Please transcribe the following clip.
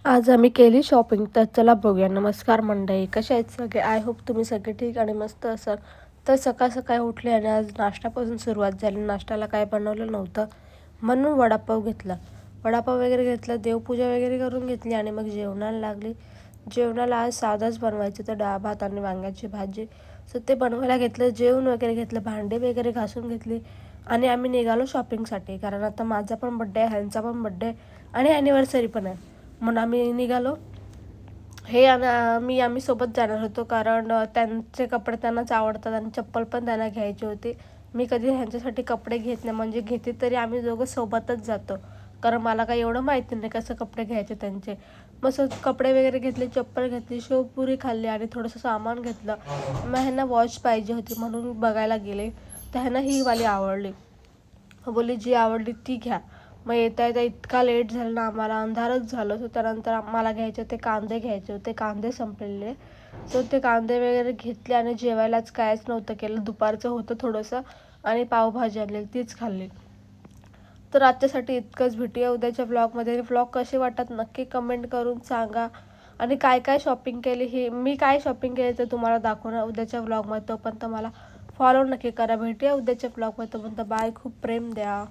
आज आम्ही केली शॉपिंग, तर चला बघूया. नमस्कार मंडळी, कशा आहेत सगळे? आय होप तुम्ही सगळे ठीक आणि मस्त असाल. तर सकाळ सकाळी उठले आणि आज नाश्त्यापासून सुरुवात झाली. नाश्त्याला काय बनवलं नव्हतं म्हणून वडापाव घेतला. वडापाव वगैरे घेतला, देवपूजा वगैरे करून घेतली आणि मग जेवणाला लागली. जेवणाला आज साधंच बनवायचं तर डाळ भात आणि वांग्याची भाजी. सो ते बनवायला घेतलं, जेवण वगैरे घेतलं, भांडे वगैरे घासून घेतली आणि आम्ही निघालो शॉपिंगसाठी. कारण आता माझा पण बड्डे आहे, ह्यांचा पण बड्डे आहे आणि ॲनिव्हर्सरी पण आहे. म्हणून आम्ही निघालो. आम्ही सोबत जाणार होतो कारण त्यांचे कपडे त्यांनाच आवडतात आणि चप्पल पण त्यांना घ्यायची होती. मी कधी ह्यांच्यासाठी कपडे घेत नाही, म्हणजे घेते तरी आम्ही दोघं सोबतच जातो, कारण मला काही एवढं माहिती नाही कसं कपडे घ्यायचे त्यांचे. मग कपडे वगैरे घेतले, चप्पल घेतली, शेवपुरी खाल्ली आणि थोडंसं सामान घेतलं. मग ह्यांना वॉच पाहिजे होती म्हणून बघायला गेले, तर ह्यांना ही वाली आवडली. बोलली जी आवडली ती घ्या. मग येता येता इतका लेट झाला ना, आम्हाला अंधारच झालं. सो त्यानंतर आम्हाला घ्यायचे होते कांदे, घ्यायचे होते कांदे संपलेले. सो ते कांदे वगैरे घेतले आणि जेवायलाच कायच नव्हतं केलं. दुपारचं होतं थोडंसं आणि पावभाजी आणलेली तीच खाल्ली. तर आजच्यासाठी इतकंच. भेटूया उद्याच्या व्लॉगमध्ये. व्लॉग कसे वाटतात नक्की कमेंट करून सांगा. आणि काय काय शॉपिंग केली, हे मी काय शॉपिंग केली ते तुम्हाला दाखवणार उद्याच्या व्लॉगमध्ये. तोपर्यंत मला फॉलो नक्की करा. भेटूया उद्याच्या व्लॉगमध्ये. तोपर्यंत बाय. खूप प्रेम द्या.